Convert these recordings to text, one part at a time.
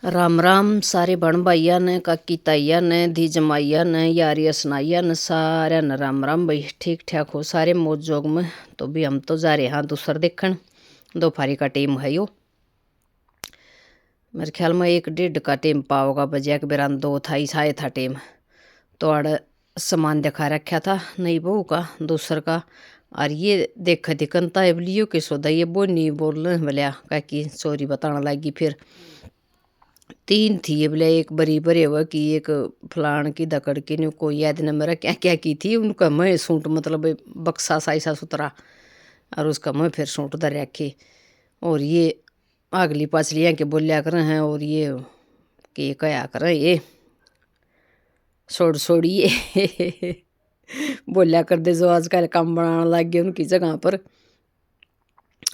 राम राम सारे बण भाइया ने काकी ताइया ने धी जमाइया ने यारिया सुनाइया ने सारे न राम राम भाई। ठीक ठाक हो सारे मौज जोग में। तो भी हम तो जा रहे हैं दूसर देखन। दोपहरी का टाइम है यो, मेरे ख्याल में 1 डेढ़ का टाइम पाओगा बजे के बेरान 2 था ही छाए था टाइम। तो आड़ सामान दिखा रखा था नई बहू का दूसर का। और ये देख दिखनता है लियो के सौदा ये वो नहीं बोलने वाला काकी सॉरी बताना लगी। फिर 3 थी ये बोले, एक बरी बरे हुआ कि एक फलान की दकड़ की नहीं कोई याद न मेरा क्या क्या की थी उनका। मैं सूट मतलब बक्सा साइसा सुतरा और उसका मैं फिर सूट धर रखी। और ये अगली पाछलियाँ के बोलिया कर हैं और ये कि क्या कर ये छोड़िए बोलिया कर दे जो आजकल काम बनाने लग गए उनकी जगह पर।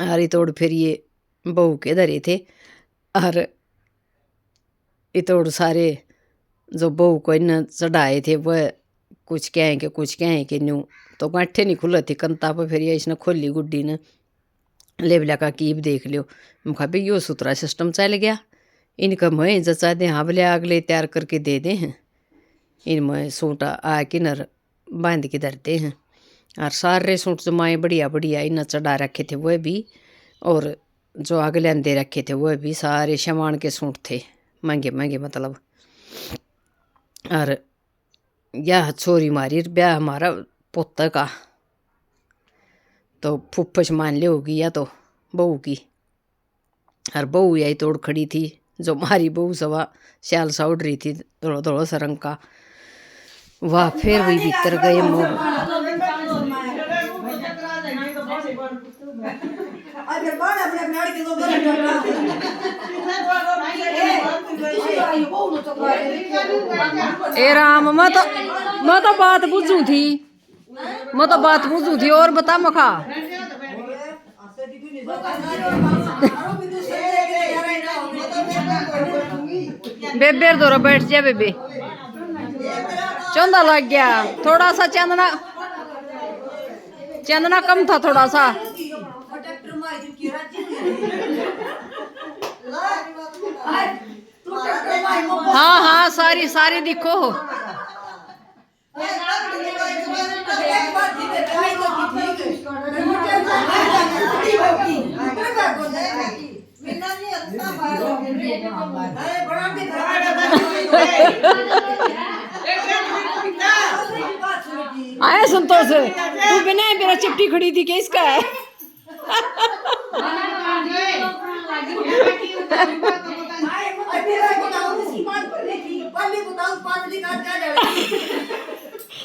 और तोड़ फिर ये बहू के धरे थे और इतोड़ सारे जो बहू को इन चढ़ाए थे वह कुछ कहें कि न्यू तो गांठे नहीं खुल थी कंता पर। फिर ये इसने खोली गुड्डी ने लेवला का कीब देख लियो। मैं कहा भाई यो सुतरा सिस्टम चल गया इनका। मैं जचा दे हाँ बोले अगले तैयार करके दे दे हैं इन मैं सूट आ कि नर बांध के धरते हैं। और सारे सूट जमाए बढ़िया बढ़िया इन चढ़ा रखे थे वह भी। और जो अगले दे रखे थे वह भी सारे शमान के सूट थे महंगे महंगे मतलब। और यह छोरी मारी ब्याह हमारा पोता का तो फुफ्फस मान ले होगी या तो बहू की। और बहू यही तोड़ खड़ी थी जो मारी बहू सवा श्याल सा उड़ रही थी थोड़ा थोड़ा सा रंग का। वाह फिर वही भीतर गए मोह। ए राम मैं तो बात बुझू थी और बता मखा बेबे दौरा बैठ जा बेबे चंदा लग गया थोड़ा सा चंदना कम था थोड़ा सा। हाँ हाँ सारी सारी दिखो आए संतोष तू बिना मेरा चिट्ठी खड़ी थी किसका है।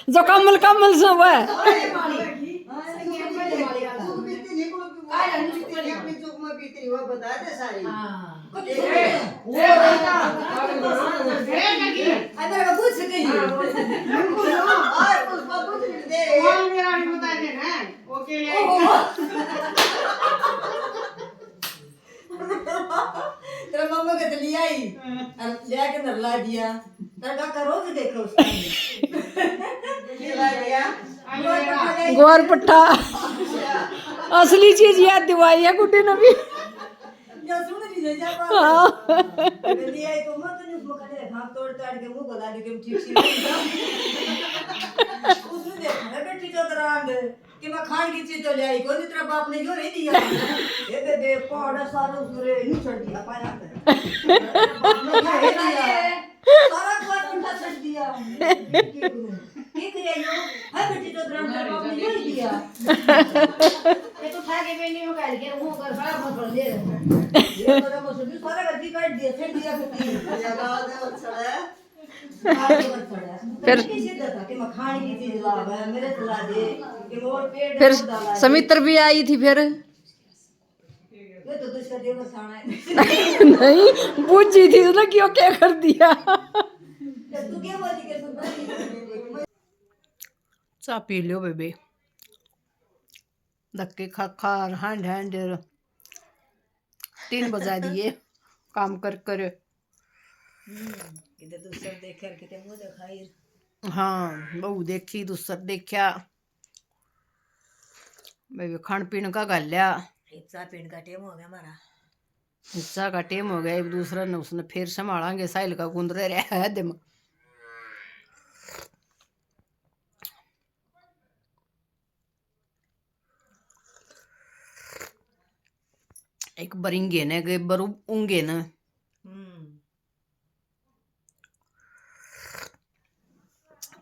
जो कमल सब है तेरा मम्मा के तो लिया ही लिया के नरला दिया तेरा करो कि देखो गोर पट्टा असली चीज याद दिवाई है गुड्डी ने भी। जो सुन रही है जा लिया ही तो मत नहीं उसमें खड़े हाथ तोड़ ताड़ के मुंह बता दे कि ठीक सी उसने देखा बेटी तो दरांड कि मैं खान की चीज तो ले आई कोई तेरा बाप ने क्यों नहीं दिया ये बेबे पौड़ा सारा उसने नहीं छोड़ दिया पाया बाप ने क्या दिया सारा कुआं पंडा छोड़ दिया की करे यो है बेटी तो दरांड तेरा बाप ने क्यों दिया ये तो खा के बेनी हो गई के मुंह कर बड़ा मत ले ये तो मसुदी सारा गद्दी काट दिया फिर दिया बेटी ये गाल दे अच्छा है फिर समित्र भी आई थी फिर नहीं पूछी थी उसने क्यों क्या कर दिया। चा पी लो बेबे धक्के खा खा हैंड हैंड 3 बजा दिए काम कर कर। हाँ बहू देखी दूसर देखा भाई खान पीन का गल लिया चाय पीने का टाइम हो गया हमारा चाह का टेम हो गया, एक दूसरा ने उसने फिर संभालांगे, साहिल का गुंदरे रहा है दिम। एक बरिंगे ने गए बरु ऊंगे न।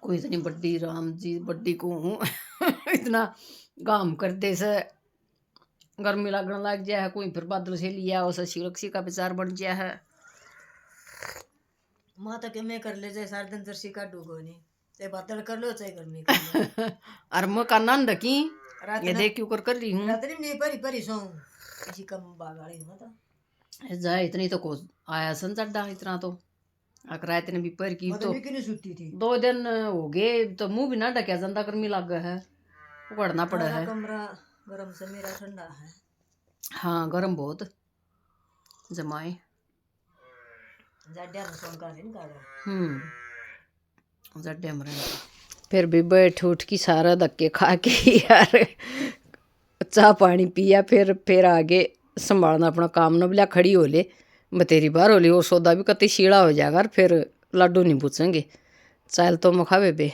कोई इतनी बड्डी राम जी बड्डी को हूँ इतना काम करते से गर्मी लगने लग जाए है, कोई फिर बादल से लिया उसे शिरक्षी का विचार बन गया है। माँ तो मैं कर ले जाए सारे दिन जर्सी का डूगो नहीं चाहे बादल कर लो चाहे गर्मी कर लो। और मैं करना रखी रात ये ना देख क्यों कर रही हूँ। रात नहीं परी परी सो इसी कम बागाड़ी में तो जा इतनी तो को आया सन चड्डा इतना तो अकरा इतने भी पर की तो मतलब कि नहीं सुती थी 2 दिन हो गए तो मुंह भी ना ढकिया जाता, गर्मी लग गया है, उगड़ना पड़ा है। कमरा गरम से मेरा ठंडा है। हाँ गर्म बहुत जमाए जाड्या में सोन का दिन काढ़ो जड्डे मरे फिर भी बैठ उठ की सारा धक्के खा के यार चाह पानी पिया, फिर आगे संभालना अपना काम न बिला खड़ी हो ले बतेरी बार हो ले, वो सौदा भी कति शीड़ा हो जाएगा और फिर लाडू नहीं पूछेंगे चाल तो मखावे बे।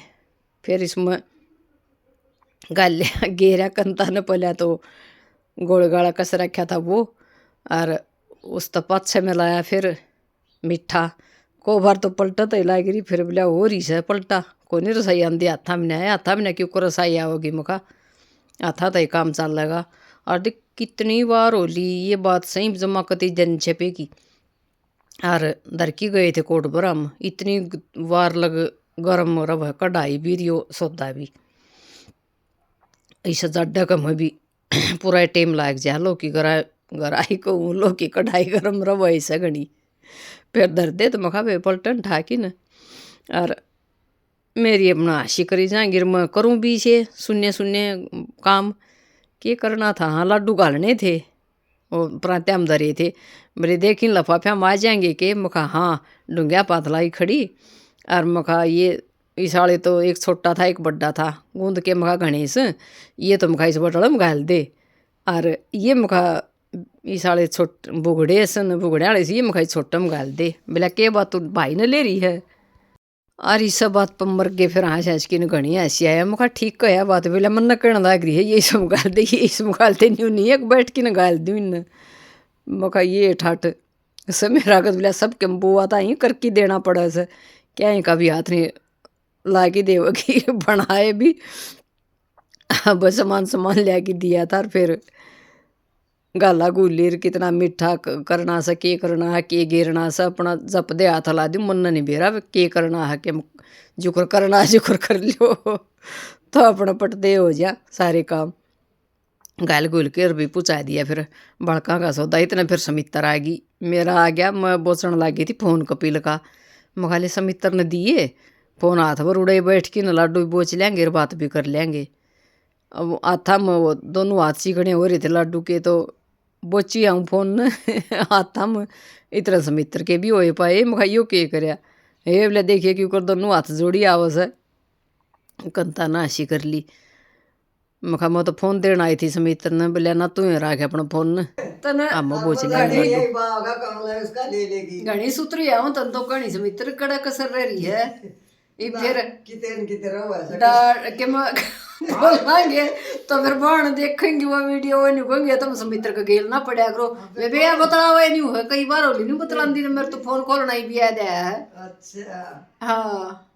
फिर इसमें गालिया गेरा कंता ने पहले तो गोड़ गाड़ा कस रखा था वो, और उस तो पाछे में लाया फिर मीठा को बार तो पलटा तो लाग रही, फिर बोला हो रही से पलटा को नहीं रसाई आंदी हाथा में आया, हाथा में क्यों को रसाई आओगी मुखा हाथा तो ही काम चल लगा। और देख कितनी बार हो ली ये बात सही जमा कती जन छपे की, और दरकी गए थे कोट बरम इतनी बार लग गरम रव कढ़ाई भी रियो सौदा भी इस जड्डा का मैं भी पूरा टेम लाग जा लो की गराई को लो की कढ़ाई गरम रव ऐसा घनी फिर दर दे तो मखा वे पलटन ठाकी न। और मेरी अपना हाशी करी जागिर मैं करूँ भी से शून्य शून्य काम के करना था। हाँ लाडू घालने थे वो प्रांत्या में धरे थे, मेरे देखी लफाफा हम आ जाएंगे के मखा हाँ डूंगिया पातलाई खड़ी। और मखा ये इस आड़े तो एक छोटा था एक बड्डा था गूंद के मखा गणेश ये तो मखा इस बटड़ में घाल दे, और ये मखा इस आड़े छोट बुगड़े सन बुगड़े आड़े से ये मखा छोटा में घाल दे। बोला के बात तू भाई ने ले रही है। और इस सब बात पर मर गए फिर हाँस हँस की घनी हंसी आया मखा ठीक कहा बात बोला मन न कहना लग रही है ये सब गाल दे ये सब गालते नहीं एक बैठ के न गाल दूँ इन मखा ये ठाठ समय रागत बोला सब के बुआ था ही करके देना पड़ा से क्या ही कभी हाथ ने ला के देवगी बनाए भी बस सामान ले के दिया था। और फिर गाला गुलीर कितना मीठा करना सा के करना है के गिरना सा अपना जप दे हाथ ला दूँ मन नहीं बेरा के करना है के जुकर करना जुकर कर लो तो अपना पटदे हो जा सारे काम गाल गुल के और भी पूछा दिया। फिर बड़का का सौदा इतना फिर समित्र आ गई मेरा आ गया मैं बोचने लगी थी फोन कपिल का मखाले समित्र ने दिए फोन हाथ पर उड़े बैठ के न लाडू भी बोच लेंगे और बात भी कर लेंगे। अब हाथा में वो दोनों हाथ चिकने हो रहे थे लाडू के तो बोची आऊँ फोन हाथा में इतना समित्र के भी होए पाए मखाइयो के करया हे बोले देखिए क्यों कर दोनों हाथ जोड़ी आवस है कंता ना हसी कर ली। मखा मैं तो फोन देना आई थी समित्र ने बोलिया ना तू राख अपना फोन हम बोच घनी सुतरी आऊँ तन तो घनी समित्र कड़ा कसर रही है फिर बोलेंगे तो फिर बाण देखेंगे वो वीडियो वो नहीं कहेंगे तुम समित्र का गेल ना पड़ा करो वे भैया बतलावा नहीं हुआ कई बार होली नहीं बतलांदी मेरे तो फोन खोलना ही भी याद है। अच्छा हाँ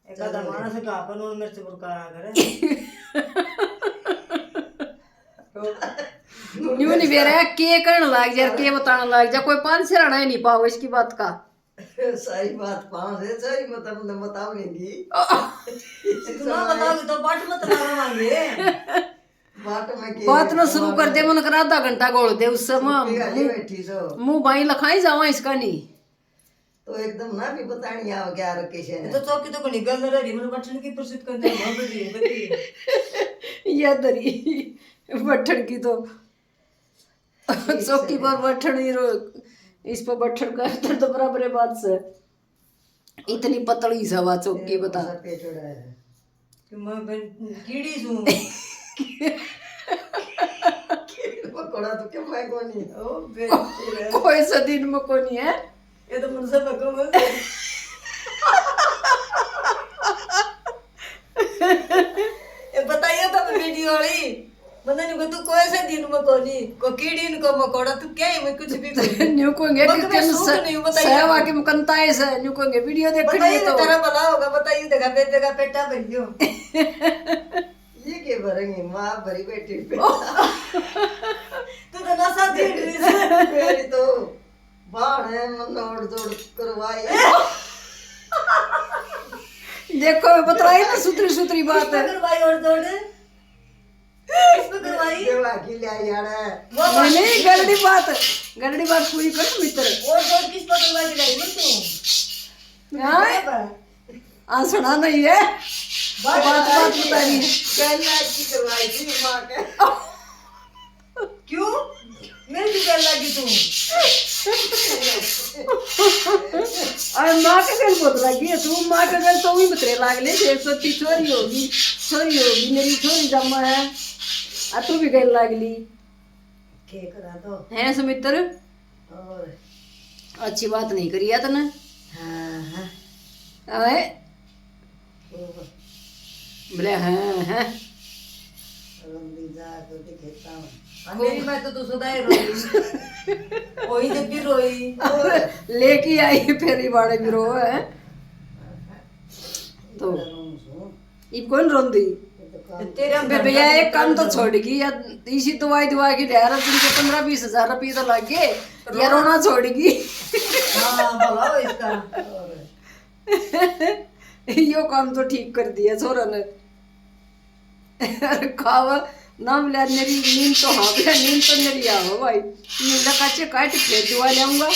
एक आधा मानस का अपन उन मिर्च बुरका करे न्यू नहीं बेरा के करने लग जा के बताने लग जा कोई 5 से रहना ही नहीं पाओ इसकी बात का सही बात 5 है सही मतलब न बताऊंगी इतना बताओगे तो बाट मत लगावांगे बात ना शुरू कर दे मन कर आधा घंटा गोल दे उस समय मुंह भाई लखाई जावा इसका नहीं तो एकदम ना भी बतानी आओ क्या कैसे तो चौकी तो कोनी गल रही मन बटन की प्रसिद्ध कर दे बती या दरी बटन की तो चौकी पर बटन ही इस पर बटन करते तो बराबर बात से इतनी पतली सवा चौकी बता मैं कीड़ी हूं मकोड़ा तो क्यों मैं कोनी ओ बेटी रे कोई सा दिन में को नहीं है ये तो मुझसे बको ये बताइए तो वीडियो वाली मने को तू कोई से दिन में कोनी को कीड़ीन को मकोड़ा तू क्या है मैं कुछ भी कोनी न्यू कोंगे मगर मैं सूख नहीं हूँ, बताइए। सहवा के मुकंता है से न्यू कोंगे वीडियो देखनी बताइए है तो तो तेरा भला होगा बताइए देखा पेटा भर गयो ये के भरेंगे मां भरी बेटी पे तू तो नशा दे रही मेरी तो बाण है मन ओढ़ जोड़ करवाई देखो मैं बतलाई ना सुतरी सुतरी बात है करवाई और जोड़ किस पे करवाई देवा की ले यार वो नहीं गलड़ी बात पूरी कर मित्र और जोड़ किस पे करवाई तू हाँ आ सुना नहीं है बात बता रही है गल्ला की करवाई थी मां के क्यों मेरी भी गल्ला की तू और माँ के गल बहुत लगी है तू माँ के गल तो भी बतरे लागले देख तो ती छोरी होगी मेरी छोरी जम्मा है आ तू भी गल लागली के करा दो है सुमित्र और अच्छी बात नहीं करी है तने हां हां अरे बोले हाँ रंदी जा तो दिखता हूं मेरी बात तो सुधाई रोई वही जब भी रोई लेके आई फेरी बाड़े भी रो है तो ये कौन रोंदी तेरा भैया एक काम तो छोड़गी या इसी दवाई के ढेरा दिन के 15-20 हजार रुपये तो लग गए या रोना छोड़गी हां भला हो इसका यो काम तो ठीक कर दिया छोरा ने अरे खावा नाम ले मेरी नींद तो हाँ भैया नींद तो मेरी आओ भाई नींद काचे काट प्लेट दुआ लाऊंगा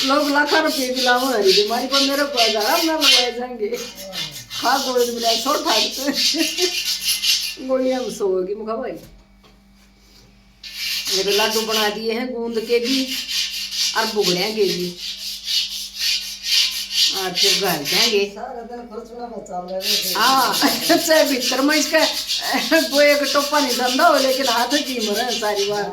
लोग लाखों रुपये भी लाऊं हरी बीमारी पर मेरे को आराम ना लगाए जाएंगे खा गोली मिला छोड़ खा गोलियां में सोगी मुखा भाई मेरे लाडू बना दिए हैं गूंद के भी और बुगड़िया के भी और फिर घर जाएंगे सारा दिन खर्चना में चल रहे हाँ अच्छा भीतर में इसका वो एक टोपा नहीं धंधा हो लेकिन हाथ की मरे सारी बार